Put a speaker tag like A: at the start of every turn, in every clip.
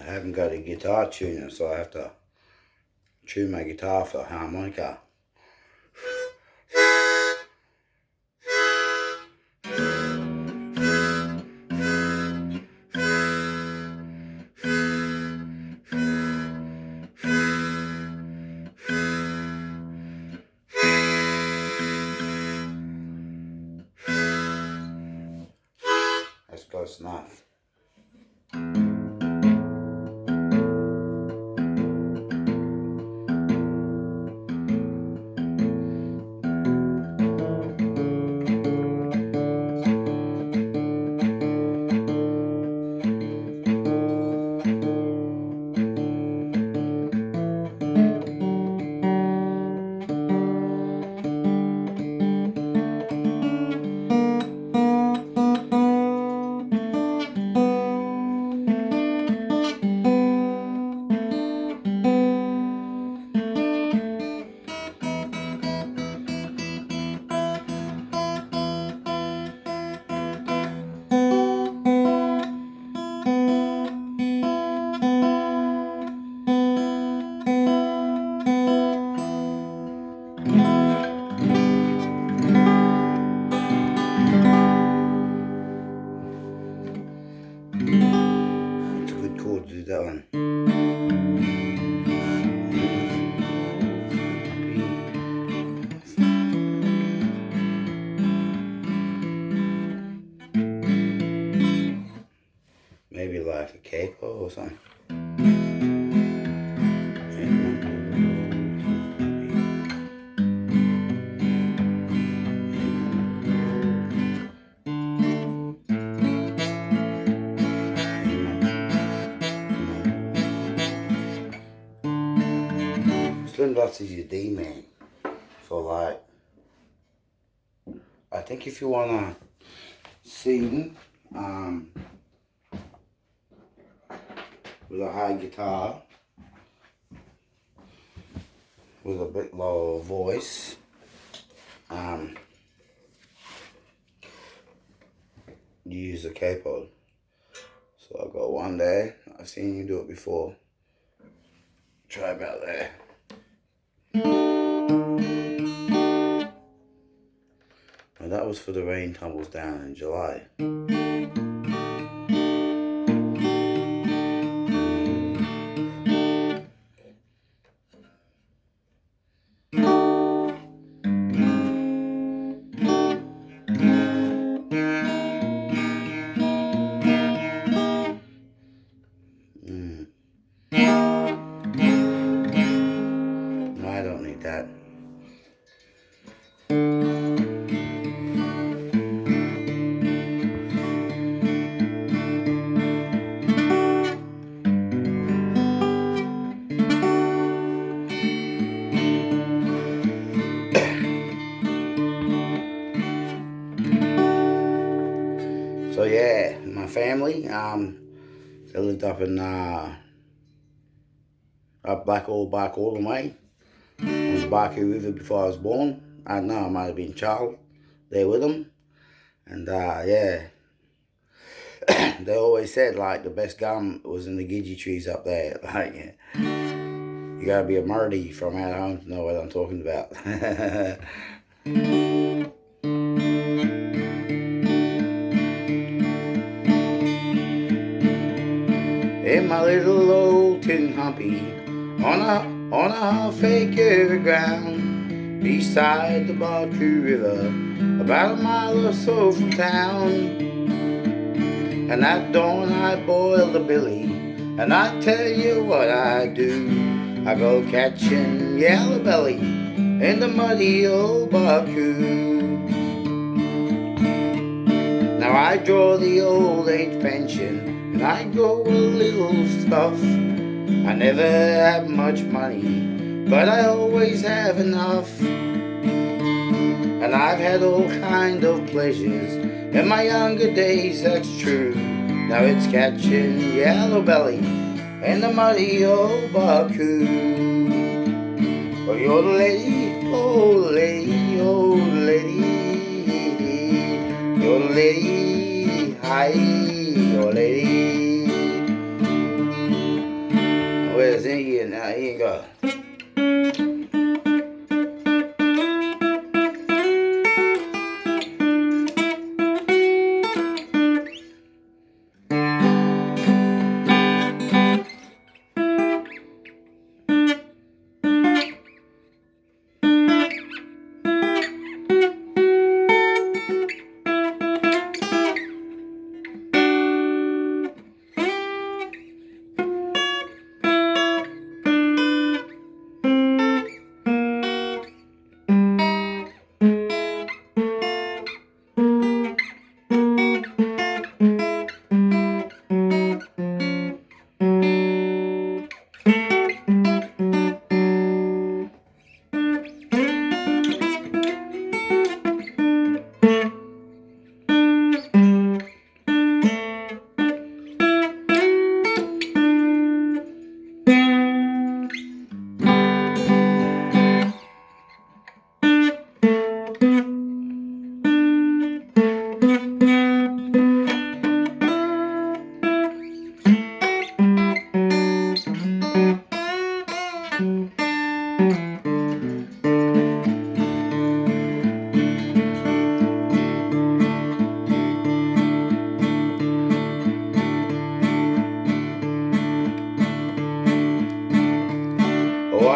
A: I haven't got a guitar tuner, so I have to tune my guitar for harmonica. That's close enough. It's a good chord to do that one. Maybe like a capo or something. Slim Dots is your D man. So like, I think if you wanna sing with a high guitar, with a bit lower voice, you use a capo. So I've got one there. I've seen you do it before. Try about there. And that was for the rain tumbles down in July. No, I don't need that. So yeah, my family, they lived up in up Black all the way on the Barker River before I was born. I don't know, I might have been a child there with them. And yeah, they always said like the best gum was in the gidgee trees up there. Like, you gotta be a Murdy from out home to know what I'm talking about. In my little old tin humpy, on a half-acre ground, beside the Barcoo River, about a mile or so from town. And at dawn I boil the billy, and I tell you what I do. I go catching yellowbelly in the muddy old Barcoo. Now I draw the old age pension, and I go a little stuff. I never have much money, but I always have enough. And I've had all kind of pleasures in my younger days, that's true. Now it's catching yellowbelly in the muddy old Barcoo. Oh, you're the lady, oh the lady, oh the lady. You're the lady, hi, you're the lady.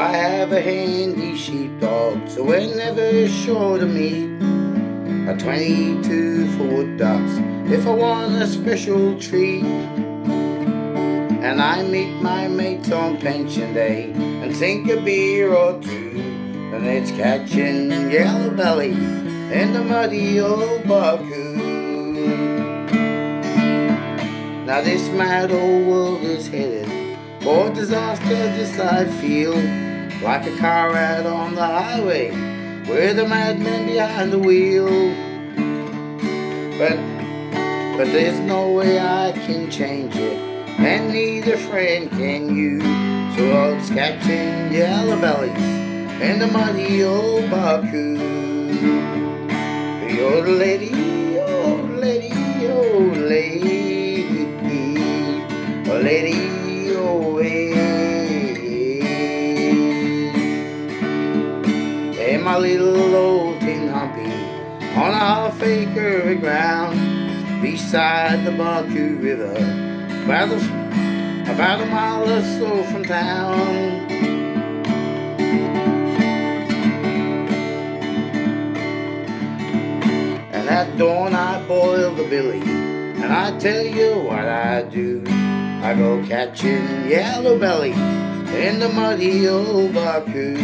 A: I have a handy sheepdog, so we're never sure to meet. A 22-foot ducks if I want a special treat. And I meet my mates on pension day and sink a beer or two, and it's catching yellowbelly in the muddy old Baku. Now this mad old world is headed for disaster, this I feel, like a car out on the highway with a madman behind the wheel. But there's no way I can change it, and neither friend can you. So it's catching yellowbellies in the muddy old Baku. Old lady, old lady, old lady, old lady, oh hey. Hey, my little old tin humpy on a half-acre of ground beside the Baku River, about a mile or so from town. And at dawn I boil the billy, and I tell you what I do. I go catching yellowbelly in the muddy old Baku.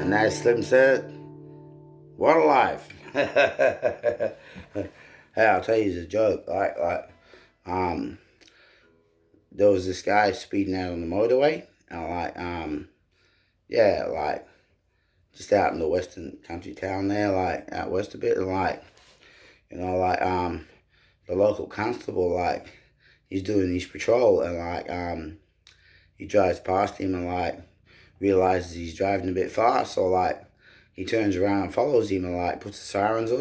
A: And as Slim said, what a life. Hey, I'll tell you a joke. There was this guy speeding out on the motorway, and just out in the western country town there, out west a bit, and the local constable, he's doing his patrol, and he drives past him and realizes he's driving a bit fast, so he turns around and follows him and puts the sirens on,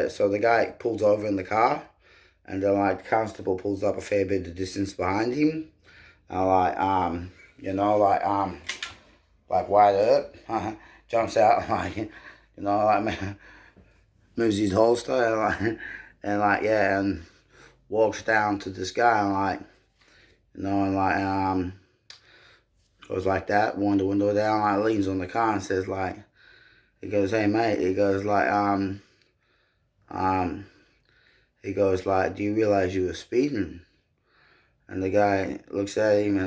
A: so the guy pulls over in the car, and then the constable pulls up a fair bit of distance behind him, and White Earp jumps out moves his holster and walks down to this guy goes like that, wind the window down, leans on the car and says he goes, hey mate, he goes do you realize you were speeding? And the guy looks at him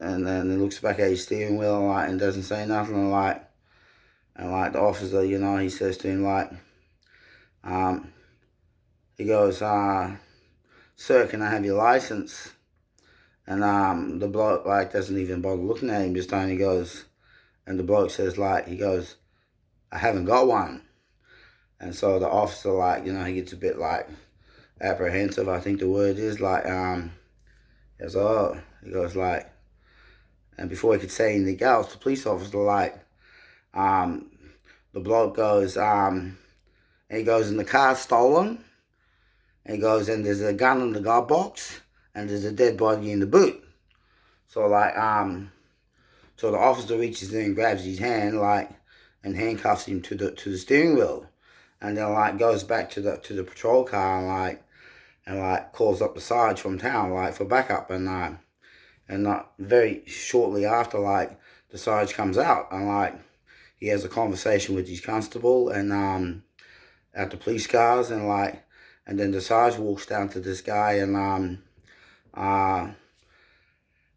A: and then he looks back at his steering wheel and doesn't say nothing and the officer, he says to him he goes, sir, can I have your license? And the bloke doesn't even bother looking at him, just only goes, and the bloke says he goes, I haven't got one. And so the officer he gets a bit apprehensive, I think the word is, he goes and before he could say anything else, the police officer the bloke goes, and he goes, and the car's stolen, and he goes, and there's a gun in the glove box, and there's a dead body in the boot. So so the officer reaches in and grabs his hand and handcuffs him to the steering wheel, and then goes back to the patrol car and calls up the sarge from town for backup, and not very shortly after the sarge comes out and he has a conversation with his constable and at the police cars, and then the sarge walks down to this guy and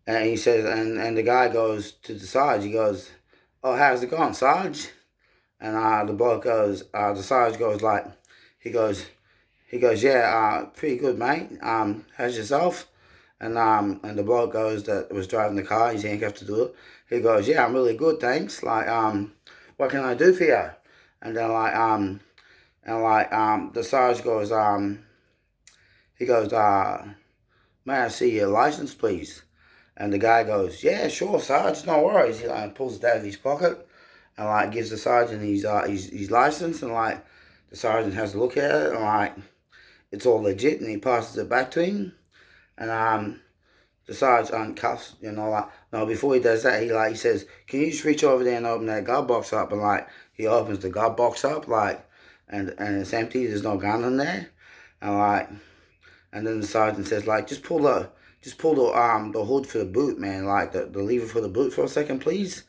A: he says, and the guy goes to the sarge, he goes, oh, how's it going, sarge? And the bloke goes, the sarge goes he goes, yeah, pretty good, mate. How's yourself? And the bloke goes that was driving the car, he's handcuffed to do it. He goes, yeah, I'm really good, thanks. Like, what can I do for you? And then the Sarge goes, he goes, may I see your license, please? And the guy goes, yeah, sure, Sarge, no worries. He like pulls it out of his pocket and like gives the sergeant his license, and like the sergeant has a look at it, and like it's all legit, and he passes it back to him, and the sergeant uncuffs, you know, like, no, before he does that, he says, can you just reach over there and open that glove box up? And like he opens the glove box up, like, and it's empty, there's no gun in there, and like, and then the sergeant says, like, just pull the hood for the boot, man, like the lever for the boot for a second, please.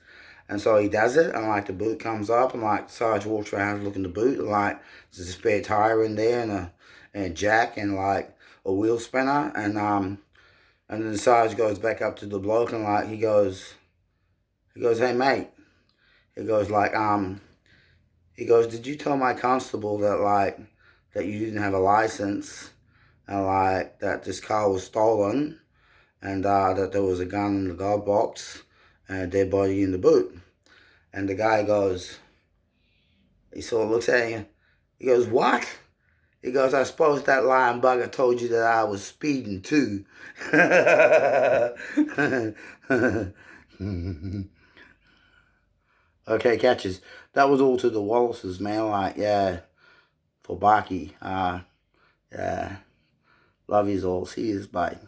A: And so he does it, and like the boot comes up, and like Sarge walks around looking at the boot, and like there's a spare tire in there, and a jack, and like a wheel spinner, and then Sarge goes back up to the bloke, and like he goes, hey mate, he goes like did you tell my constable that that you didn't have a license, and like that this car was stolen, and that there was a gun in the glove box and a dead body in the boot? And the guy goes, he sort of looks at him, he goes, what? He goes, I suppose that lying bugger told you that I was speeding too. Okay, catches. That was all to the Wallaces, man. Like, yeah, for Barky. Yeah. Love yous all. See yous. Bye.